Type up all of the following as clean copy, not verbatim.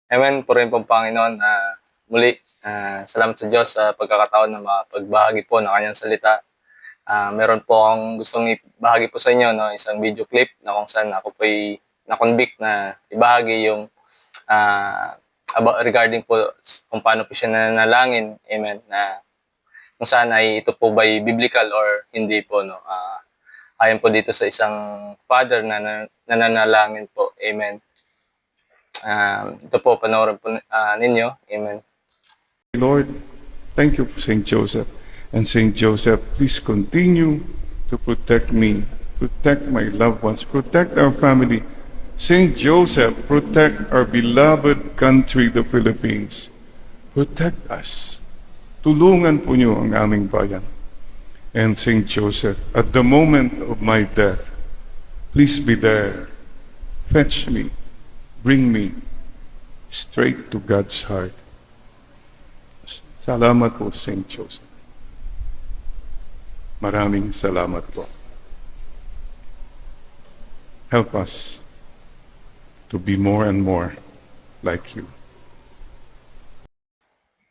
Amen, purihin po Panginoon. Muli, salamat sa Diyos sa pagkakataon na mapagbahagi po ng kanyang salita. Meron po akong gustong ibahagi po sa inyo, no, isang video clip na kung saan ako po ay na-convict na ibahagi yung regarding po kung paano po siya nananalangin. Amen. Na kung saan ay ito po ba ay biblical or hindi po. No? Ayon po dito sa isang father na nananalangin po. Amen. Ito po, panoorin po ninyo. Amen. Lord, thank you for Saint Joseph. And Saint Joseph, please continue to protect me, protect my loved ones, protect our family. Saint Joseph, protect our beloved country, the Philippines. Protect us. Tulungan po niyo ang aming bayan. And Saint Joseph, at the moment of my death, please be there. Fetch me. Bring me straight to God's heart. Salamat po, Saint Joseph. Maraming salamat po. Help us to be more and more like you.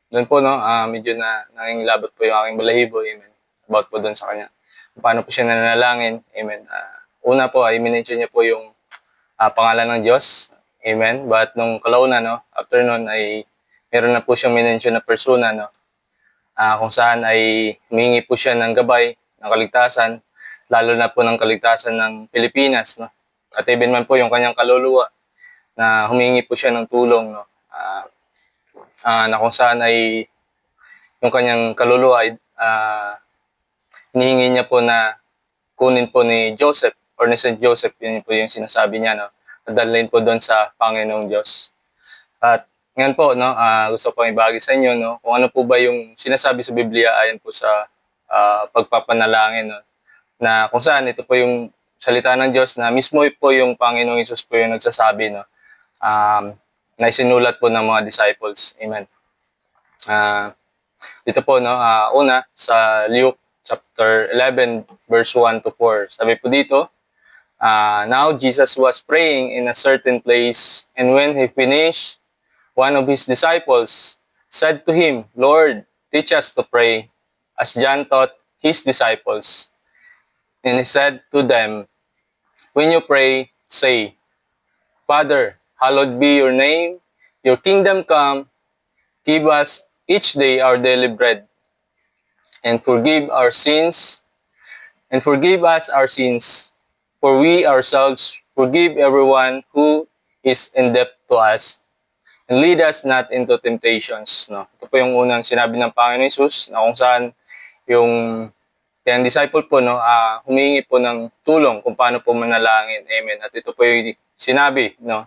Doon po, no, medyo nangingilabot po yung aking balahibo, amen, about po doon sa kanya. Paano po siya nananalangin, amen. Una po ay minention niya po yung pangalan ng Diyos, amen. But nung kalaunan, no, after nun ay meron na po siyang minention na persona, no, kung saan ay humingi po siya ng gabay, ng kaligtasan, lalo na po ng kaligtasan ng Pilipinas, no. At even man po yung kanyang kaluluwa na humingi po siya ng tulong, no. Na kung saan ay yung kanyang kaluluwa ay hinihingi niya po na kunin po ni Joseph or ni Saint Joseph, yun po yung sinasabi niya, no, nadalhin po doon sa Panginoong Diyos. At ngayon po, no, gusto ko ibahagi sa inyo, no, kung ano po ba yung sinasabi sa Biblia ayon po sa pagpapanalangin, no, na kung saan ito po yung salita ng Diyos na mismo po yung Panginoong Hesus po yung nagsasabi, no, na isinulat po ng mga disciples. Amen. Dito po, no, una sa Luke chapter 11 verse 1 to 4. Sabi po dito, now Jesus was praying in a certain place, and when he finished, one of his disciples said to him, Lord, teach us to pray, as John taught his disciples. And he said to them, when you pray, say, Father, hallowed be your name, your kingdom come, give us each day our daily bread, and forgive us our sins, for we ourselves forgive everyone who is in debt to us, and lead us not into temptations. No? Ito po yung unang sinabi ng Panginoon Hesus, na kung saan yung kayang disciple po, no, humingi po ng tulong kung paano po manalangin. Amen. At ito po yung sinabi, no,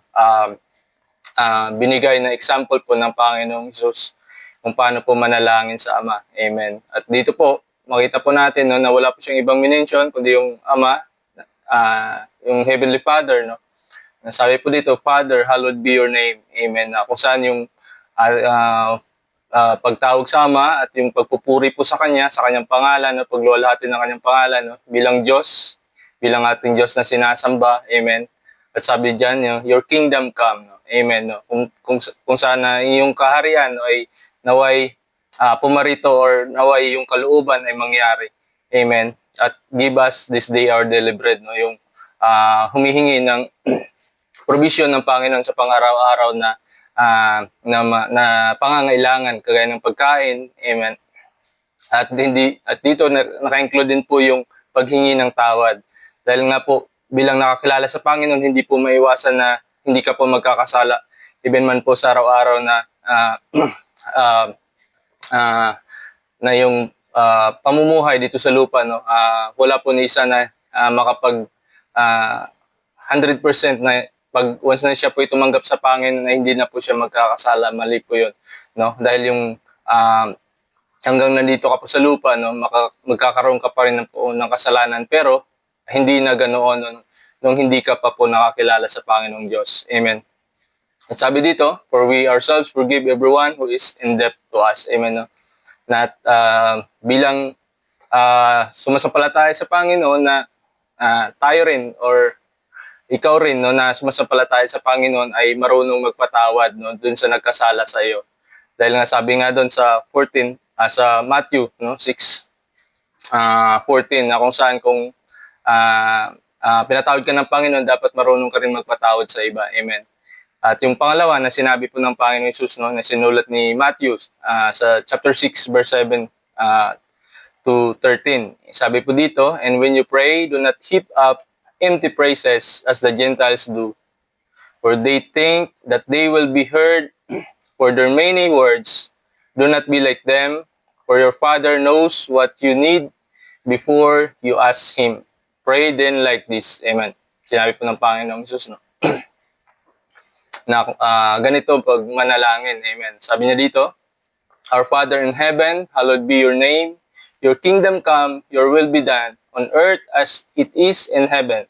binigay na example po ng Panginoong Hesus kung paano po manalangin sa Ama. Amen. At dito po, makita po natin, no, na wala po siyang ibang minention kundi yung Ama, yung Heavenly Father, no. Sabi po dito, Father, hallowed be your name. Amen. Kung saan yung pagtawag sa Ama at yung pagpupuri po sa Kanya, sa Kanyang pangalan, no, pagluwalhati ng Kanyang pangalan, no, bilang Diyos, bilang ating Diyos na sinasamba. Amen. At sabi diyan, no, your kingdom come. No. Amen. No. Kung sana yung kaharian, no, ay naway pumarito or naway yung kalooban ay mangyari. Amen. At give us this day our daily bread. No, yung humihingi ng provision ng Panginoon sa pang-araw-araw na pangangailangan kagaya ng pagkain. Amen. At dito naka-include din po yung paghingi ng tawad. Dahil nga po bilang nakakilala sa Panginoon, hindi po maiwasan na hindi ka po magkakasala. Even man po sa araw-araw na yung pamumuhay dito sa lupa, no, wala po ni isa na makapag 100% na pag once na siya po tumanggap sa Panginoon na hindi na po siya magkakasala, mali po yun, no? Dahil yung hanggang nandito ka po sa lupa, no, magkakaroon ka pa rin ng kasalanan, pero hindi na ganoon nung hindi ka pa po nakakilala sa Panginoong Diyos. Amen. At sabi dito, for we ourselves forgive everyone who is in debt to us. Amen. No? Na bilang sumasampalataya sa Panginoon na tayo rin or ikaw rin, no, na sumasampalataya sa Panginoon ay marunong magpatawad, no, dun sa nagkasala sa iyo. Dahil nga sabi nga doon sa 14, sa Matthew, no, 6:14, na kung saan kung pinatawad ka ng Panginoon, dapat marunong ka rin magpatawad sa iba. Amen. At yung pangalawa na sinabi po ng Panginoon Jesus, no, na sinulat ni Matthew sa chapter 6 verse 7 to 13. Sabi po dito, "And when you pray, do not heap up empty praises as the Gentiles do, for they think that they will be heard for their many words. Do not be like them, for your Father knows what you need before you ask Him. Pray then like this." Amen. Sinabi po ng Panginoong Jesus, no? Na ganito pag manalangin. Amen. Sabi niya dito, "Our Father in heaven, hallowed be your name. Your kingdom come, your will be done, on earth as it is in heaven.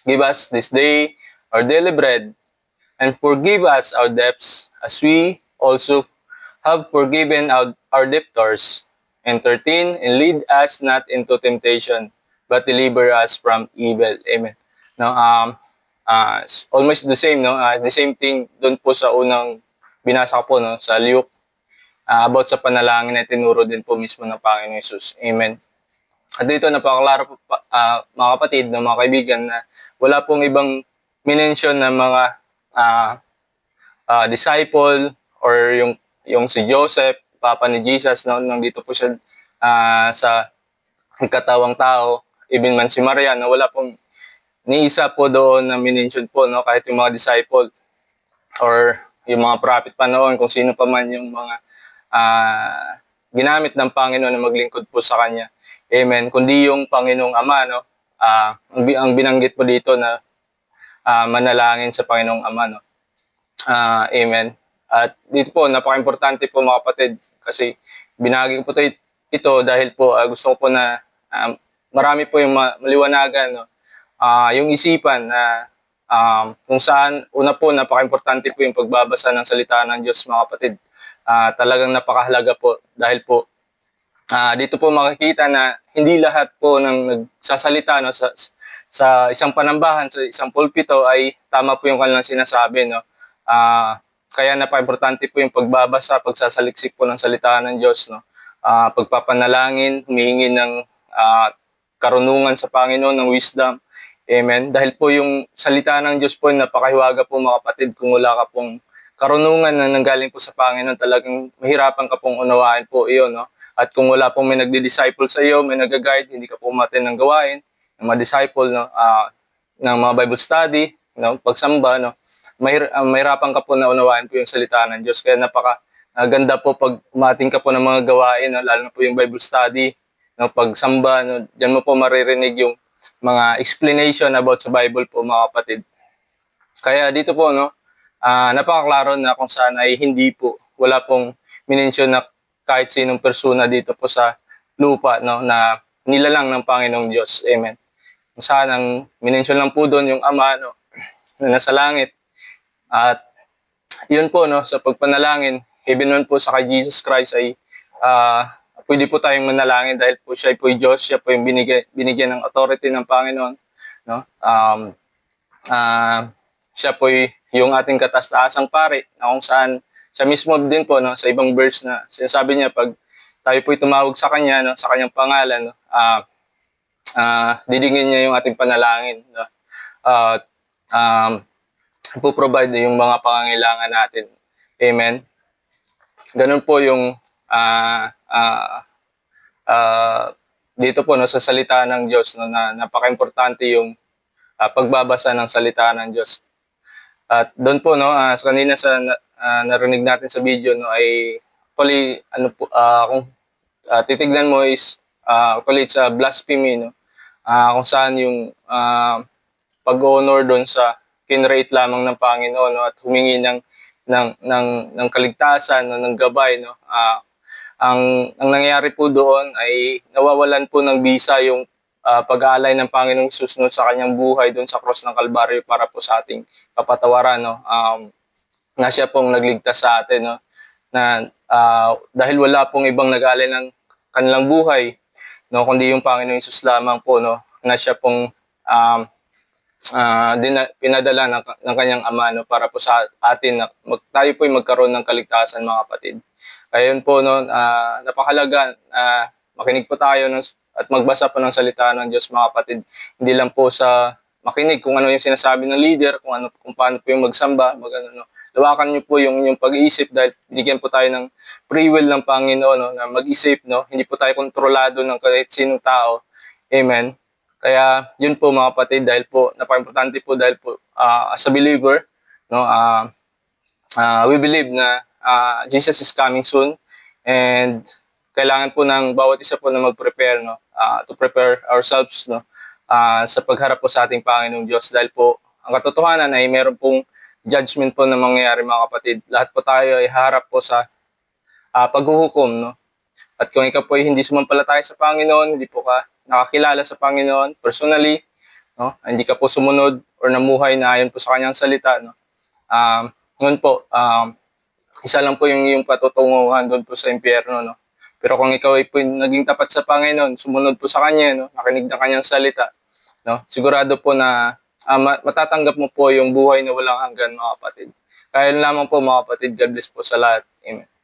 Give us this day our daily bread, and forgive us our debts, as we also have forgiven our debtors. And 13, and lead us not into temptation, but deliver us from evil." Amen. Now, almost the same, no? The same thing doon po sa unang binasa ko po, no? Sa Luke, about sa panalangin na tinuro din po mismo ng Panginoon Jesus. Amen. At dito napaklaro po, mga kapatid, no, mga kaibigan, na wala pong ibang minention na mga disciple or yung si Joseph, papa ni Jesus, no, nang dito po siya sa katawang tao, even man si Maria, no, wala pong ni isa po doon na minention po, no, kahit yung mga disciple or yung mga prophet pa noon, kung sino pa man yung mga ginamit ng Panginoon na maglingkod po sa Kanya. Amen. Kundi yung Panginoong Ama, no, ang binanggit po dito na manalangin sa Panginoong Ama, no. Amen. At dito po, napaka-importante po mga kapatid, kasi binagi ko po ito dahil po gusto ko po na marami po yung maliwanagan, no, yung isipan na kung saan, una po, napaka-importante po yung pagbabasa ng salita ng Diyos, mga kapatid. Talagang napakahalaga po dahil po dito po makikita na hindi lahat po ng nagsasalita, no, sa isang panambahan, sa isang pulpito ay tama po yung kanilang sinasabi, no. Kaya napaka-importante po yung pagbabasa, pagsasaliksik po ng salita ng Diyos, no. Pagpapanalangin, humihingi ng karunungan sa Panginoon, ng wisdom. Amen. Dahil po yung salita ng Diyos po, napakahiwaga po mga kapatid. Kung wala ka pong karunungan na nanggaling po sa Panginoon, talagang mahirapan ka pong unawain po iyon, no? At kung wala pong may nagdi-disciple sa iyo, may nag-guide, hindi ka po matin ng gawain, ng mga disciple, no? Ng mga Bible study, no? Pagsamba, no? Mahirapan ka po na unawain po yung salita ng Diyos. Kaya ganda po pag umating ka po ng mga gawain, no? Lalo na po yung Bible study, no? Pagsamba, no? Diyan mo po maririnig yung mga explanation about sa Bible po, mga kapatid. Kaya dito po, no, napakaklaro na kung saan ay hindi po, wala pong minensyon na kahit sinong persona dito po sa lupa, no, na nilalang ng Panginoong Diyos. Amen. Kung saan ang minensyon lang po doon yung Ama, no, na nasa langit. At yun po, no, sa pagpanalangin, even nun po sa kay Jesus Christ ay pwede po tayong manalangin dahil po siya po yung Diyos, siya po yung binigyan ng authority ng Panginoon, no? Siya po yung ating kataas-taasang pari, na kung saan siya mismo din po, no, sa ibang verse na sinasabi niya, pag tayo po tumawag sa Kanya, no, sa Kanyang pangalan, no, didingin niya yung ating panalangin, no? Po-provide yung mga pangangailangan natin. Amen. Ganun po yung dito po, no, sa salita ng Diyos, no, na napaka-importante yung pagbabasa ng salita ng Diyos. At doon po, no, kanina sa narinig natin sa video, no, ay actually ano po, kung titignan mo is actually it's a blasphemy, no, kung saan yung pag-honor doon sa kinrate lamang ng Panginoon, no, at humingi ng kaligtasan, no, ng gabay, no. Ang nangyayari po doon ay nawawalan po ng bisa yung pag-aalay ng Panginoong Jesus, no, sa kanyang buhay doon sa cross ng Kalbaryo para po sa ating kapatawaran, no. Na siya pong nagligtas sa atin, no, na dahil wala pong ibang nag-aalay ng kanilang buhay, no, kundi yung Panginoong Jesus lamang po, no, na siya pong pinadala ng kanyang ama, no, para po sa atin na tayo po ay magkaroon ng kaligtasan, mga kapatid. Kaya yun po, no, napakalaga, makinig po tayo at magbasa po ng salita ng Diyos, mga kapatid. Hindi lang po sa makinig kung ano yung sinasabi ng leader, kung paano po yung magsamba, no. Lawakan niyo po yung pag-iisip dahil bigyan po tayo ng free will ng Panginoon, no, na mag-isip, no. Hindi po tayo kontrolado ng kahit sinong tao. Amen. Kaya yun po, mga kapatid, dahil po napaka-importante po dahil po as a believer, no, we believe na Jesus is coming soon, and kailangan po ng bawat isa po na mag-prepare, no, to prepare ourselves, no, sa pagharap po sa ating Panginoong Diyos, dahil po ang katotohanan ay meron pong judgment po na mangyayari, mga kapatid. Lahat po tayo ay harap po sa paghuhukom, no. At kung ikaw po ay hindi sumampalataya sa Panginoon, hindi po ka nakakilala sa Panginoon personally, no, hindi ka po sumunod or namuhay na ayon po sa kanyang salita, no. Noon po, isa lang po yung patutunguhan doon po sa impyerno, no. Pero kung ikaw ay po naging tapat sa Panginoon, sumunod po sa kanya, no, nakinig ng kanyang salita, no, sigurado po na matatanggap mo po yung buhay na walang hanggan, mga kapatid. Kaya lamang po, mga kapatid, God bless po sa lahat. Amen.